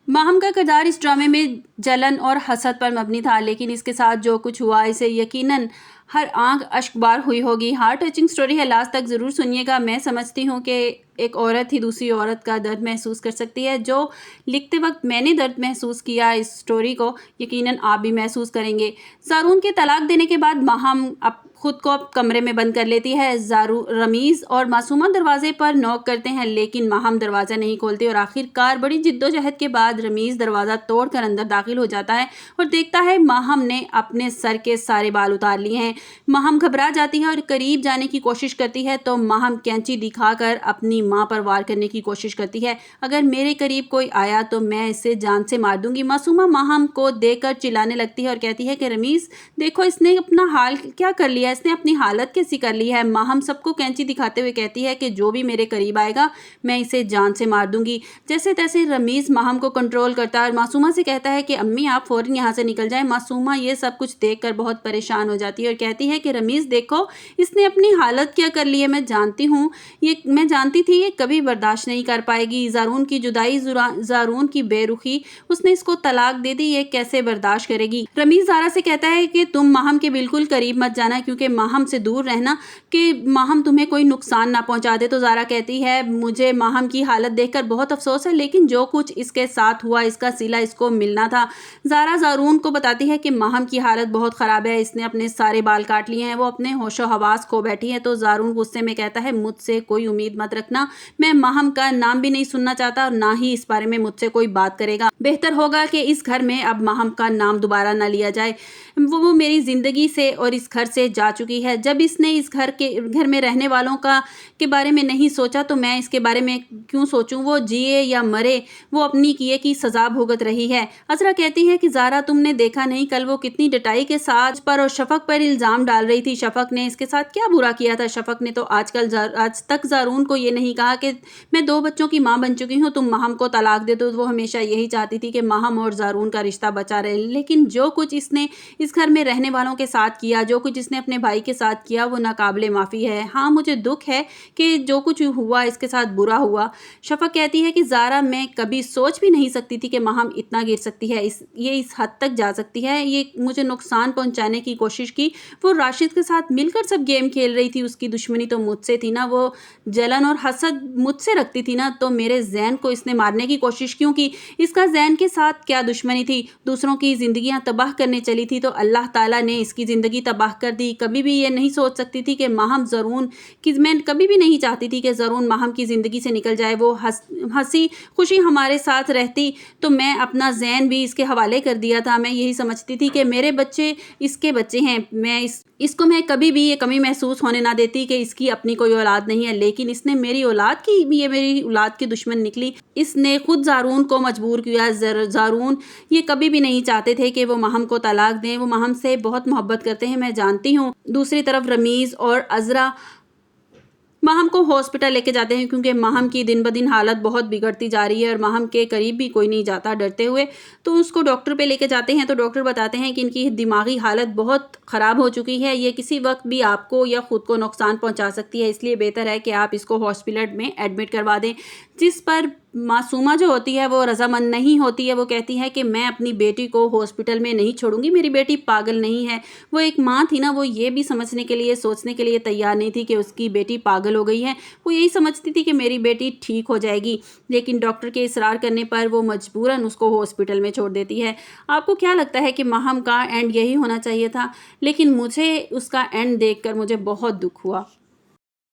माहम का किरदार इस ड्रामे में जलन और हसद पर मबनी था, लेकिन इसके साथ जो कुछ हुआ इसे यकीनन हर आंख अश्कबार हुई होगी। हार्ट टचिंग स्टोरी है, लास्ट तक ज़रूर सुनिएगा। मैं समझती हूँ कि एक औरत ही दूसरी औरत का दर्द महसूस कर सकती है। जो लिखते वक्त मैंने दर्द महसूस किया इस स्टोरी को, यकीनन आप भी महसूस करेंगे। ज़ारून के तलाक देने के बाद माहम अब खुद को कमरे में बंद कर लेती है। रमीज़ और मासूमा दरवाजे पर नॉक करते हैं, लेकिन माहम दरवाज़ा नहीं खोलती और आखिरकार बड़ी जिद्दोजहद के बाद रमीज़ दरवाज़ा तोड़कर अंदर दाखिल हो जाता है और देखता है माहम ने अपने सर के सारे बाल उतार लिए हैं। माहम घबरा जाती है और करीब जाने की कोशिश करती है तो माहम कैंची दिखाकर अपनी माँ पर वार करने की कोशिश करती है। अगर मेरे करीब कोई आया तो मैं इसे जान से मार दूंगी। मासूमा माहम को देखकर चिल्लाने लगती है और कहती है कि रमीज़ देखो, इसने अपना हाल क्या कर लिया, इसने अपनी हालत कैसी कर ली है। माहम सबको कैंची दिखाते हुए कहती है कि जो भी मेरे करीब आएगा मैं इसे जान से मार दूंगी। जैसे तैसे रमीज़ माहम को कंट्रोल करता है और मासूमा से कहता है कि अम्मी आप फ़ौरन यहाँ से निकल जाएं। मासूमा ये सब कुछ देखकर बहुत परेशान हो जाती है और कहती है कि रमीज़ देखो, इसने अपनी हालत क्या कर ली है। मैं जानती थी ये कभी बर्दाश्त नहीं कर पाएगी। ज़ारून की जुदाई, ज़ारून की बेरुखी, उसने इसको तलाक दे दी, ये कैसे बर्दाश्त करेगी। रमीज़ ज़ारा से कहता है कि तुम माहम के बिल्कुल करीब मत जाना, क्योंकि माहम से दूर रहना कि माहम तुम्हें कोई नुकसान ना पहुंचा दे। तो ज़ारा कहती है मुझे माहम की हालत देखकर बहुत अफसोस है, लेकिन जो कुछ इसके साथ हुआ इसका सिला इसको मिलना था। ज़ारा ज़ारून को बताती है कि माहम की हालत बहुत ख़राब है, इसने अपने सारे बाल काट लिए हैं, वो अपने होशो हवास खो बैठी है। तो ज़ारून गुस्से में कहता है मुझसे कोई उम्मीद मत रखना, मैं माहम का नाम भी नहीं सुनना चाहता और ना ही इस बारे में मुझसे कोई बात करेगा। बेहतर होगा कि इस घर में अब माहम का नाम दोबारा ना लिया जाए। वो मेरी ज़िंदगी से और इस घर से जा चुकी है। जब इसने इस घर में रहने वालों के बारे में नहीं सोचा तो मैं इसके बारे में क्यों सोचूं। वो जिए या मरे, वो अपनी किए की सज़ा भुगत रही है। अज़रा कहती है कि ज़ारा तुमने देखा नहीं कल वो कितनी डटाई के साथ पर और शफ़क़ पर इल्ज़ाम डाल रही थी। शफ़क़ ने इसके साथ क्या बुरा किया था। शफ़क़ ने तो आज तक ज़ारून को ये नहीं कहा कि मैं 2 बच्चों की माँ बन चुकी हूँ, तुम माहम को तलाक दे दो। वो हमेशा यही चाहती थी कि माहम और ज़ारून का रिश्ता बचा रहे, लेकिन जो कुछ इसने इस घर में रहने वालों के साथ किया, जो कुछ इसने अपने भाई के साथ किया, वो नाकाबिले माफ़ी है। हाँ, मुझे दुख है कि जो कुछ हुआ इसके साथ बुरा हुआ। शफ़क़ कहती है कि ज़ारा मैं कभी सोच भी नहीं सकती थी कि माहम इतना गिर सकती है, ये इस हद तक जा सकती है। ये मुझे नुकसान पहुंचाने की कोशिश की। वो राशिद के साथ मिलकर सब गेम खेल रही थी, उसकी दुश्मनी तो मुझसे थी ना, वो जलन और हसद मुझसे रखती थी ना, तो मेरे ज़ैन को इसने मारने की कोशिश क्यों की। इसका ज़ैन के साथ क्या दुश्मनी थी। दूसरों की ज़िंदगियाँ तबाह करने चली थी तो अल्लाह ताला ने इसकी ज़िंदगी तबाह कर दी। कभी भी ये नहीं सोच सकती थी कि माहम ज़रून की, मैं कभी भी नहीं चाहती थी कि ज़रून माहम की ज़िंदगी से निकल जाए। वो हंसी खुशी हमारे साथ रहती तो मैं अपना ज़ैन भी इसके हवाले कर दिया था। मैं यही समझती थी कि मेरे बच्चे इसके बच्चे हैं, मैं इसको मैं कभी भी ये कमी महसूस होने ना देती कि इसकी अपनी कोई औलाद नहीं है, लेकिन इसने मेरी औलाद की, ये मेरी औलाद की दुश्मन निकली। इसने खुद ज़ारून को मजबूर किया। ज़ारून ये कभी भी नहीं चाहते थे कि वो माहम को तलाक दें, वो माहम से बहुत मोहब्बत करते हैं, मैं जानती हूँ। दूसरी तरफ रमीज़ और अज़रा माहम को हॉस्पिटल लेके जाते हैं, क्योंकि माहम की दिन ब दिन हालत बहुत बिगड़ती जा रही है और माहम के करीब भी कोई नहीं जाता डरते हुए। तो उसको डॉक्टर पे लेके जाते हैं तो डॉक्टर बताते हैं कि इनकी दिमागी हालत बहुत ख़राब हो चुकी है, ये किसी वक्त भी आपको या ख़ुद को नुकसान पहुंचा सकती है, इसलिए बेहतर है कि आप इसको हॉस्पिटल में एडमिट करवा दें। जिस पर मासूमा जो होती है वो रज़ामंद नहीं होती है। वो कहती है कि मैं अपनी बेटी को हॉस्पिटल में नहीं छोड़ूंगी, मेरी बेटी पागल नहीं है। वो एक माँ थी ना, वो ये भी समझने के लिए सोचने के लिए तैयार नहीं थी कि उसकी बेटी पागल हो गई है। वो यही समझती थी कि मेरी बेटी ठीक हो जाएगी, लेकिन डॉक्टर के इसरार करने पर वो मजबूरन उसको हॉस्पिटल में छोड़ देती है। आपको क्या लगता है कि माहम का एंड यही होना चाहिए था? लेकिन मुझे उसका एंड देखकर मुझे बहुत दुख हुआ।